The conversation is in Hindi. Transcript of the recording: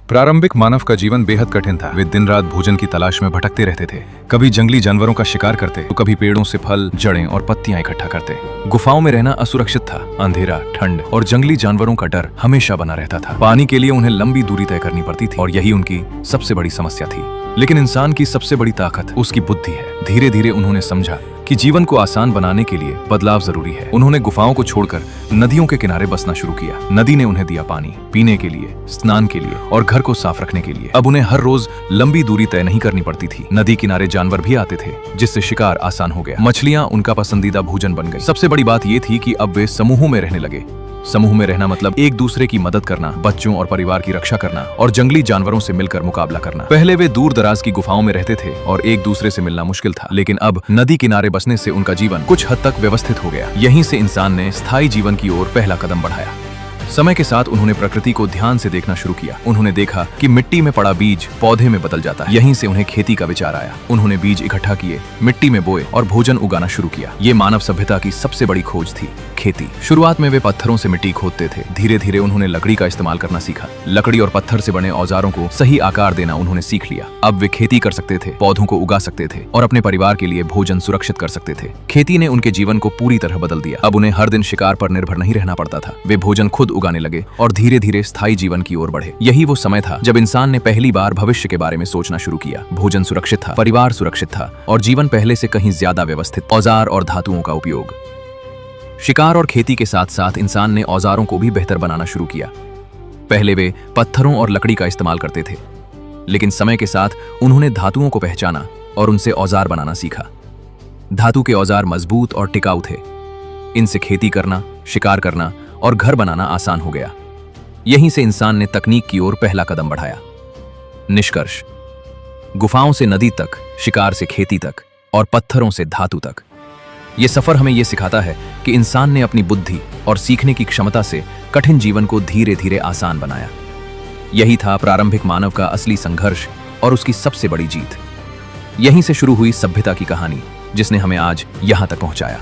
प्रारंभिक मानव का जीवन बेहद कठिन था। वे दिन रात भोजन की तलाश में भटकते रहते थे। कभी जंगली जानवरों का शिकार करते तो कभी पेड़ों से फल, जड़ें और पत्तियां इकट्ठा करते। गुफाओं में रहना असुरक्षित था। अंधेरा, ठंड और जंगली जानवरों का डर हमेशा बना रहता था। पानी के लिए उन्हें लंबी दूरी तय करनी पड़ती थी और यही उनकी सबसे बड़ी समस्या थी। लेकिन इंसान की सबसे बड़ी ताकत उसकी बुद्धि है। धीरे धीरे उन्होंने समझा कि जीवन को आसान बनाने के लिए बदलाव जरूरी है। उन्होंने गुफाओं को छोड़कर नदियों के किनारे बसना शुरू किया। नदी ने उन्हें दिया पानी पीने के लिए, स्नान के लिए और घर को साफ रखने के लिए। अब उन्हें हर रोज लंबी दूरी तय नहीं करनी पड़ती थी। नदी किनारे जानवर भी आते थे, जिससे शिकार आसान हो गया। मछलियां उनका पसंदीदा भोजन बन गई। सबसे बड़ी बात यह थी कि अब वे समूहों में रहने लगे। समूह में रहना मतलब एक दूसरे की मदद करना, बच्चों और परिवार की रक्षा करना और जंगली जानवरों से मिलकर मुकाबला करना। पहले वे दूर दराज की गुफाओं में रहते थे और एक दूसरे से मिलना मुश्किल था, लेकिन अब नदी किनारे बसने से उनका जीवन कुछ हद तक व्यवस्थित हो गया। यहीं से इंसान ने स्थायी जीवन की ओर पहला कदम बढ़ाया। समय के साथ उन्होंने प्रकृति को ध्यान से देखना शुरू किया। उन्होंने देखा कि मिट्टी में पड़ा बीज पौधे में बदल जाता है। यहीं से उन्हें खेती का विचार आया। उन्होंने बीज इकट्ठा किए, मिट्टी में बोए और भोजन उगाना शुरू किया। ये मानव सभ्यता की सबसे बड़ी खोज थी, खेती। शुरुआत में वे पत्थरों से मिट्टी खोदते थे। धीरे धीरे उन्होंने लकड़ी का इस्तेमाल करना सीखा। लकड़ी और पत्थर से बने औजारों को सही आकार देना उन्होंने सीख लिया। अब वे खेती कर सकते थे, पौधों को उगा सकते थे और अपने परिवार के लिए भोजन सुरक्षित कर सकते थे। खेती ने उनके जीवन को पूरी तरह बदल दिया। अब उन्हें हर दिन शिकार पर निर्भर नहीं रहना पड़ता था। वे भोजन खुद उगाने लगे और धीरे धीरे स्थायी जीवन की ओर बढ़े। यही वो समय था जब इंसान ने पहली बार भविष्य के बारे में सोचना शुरू किया। भोजन सुरक्षित था, परिवार सुरक्षित था और जीवन पहले से कहीं ज्यादा व्यवस्थित। औजार और धातुओं का उपयोग। शिकार और खेती के साथ साथ इंसान ने औजारों को भी बेहतर बनाना शुरू किया। पहले वे पत्थरों और लकड़ी का इस्तेमाल करते थे, लेकिन समय के साथ उन्होंने धातुओं को पहचाना और उनसे औजार बनाना सीखा। धातु के औजार मजबूत और टिकाऊ थे। इनसे खेती करना, शिकार करना और घर बनाना आसान हो गया। यहीं से इंसान ने तकनीक की ओर पहला कदम बढ़ाया। निष्कर्ष: गुफाओं से नदी तक, शिकार से खेती तक और पत्थरों से धातु तक। यह सफर हमें यह सिखाता है कि इंसान ने अपनी बुद्धि और सीखने की क्षमता से कठिन जीवन को धीरे धीरे आसान बनाया। यही था प्रारंभिक मानव का असली संघर्ष और उसकी सबसे बड़ी जीत। यहीं से शुरू हुई सभ्यता की कहानी, जिसने हमें आज यहां तक पहुंचाया।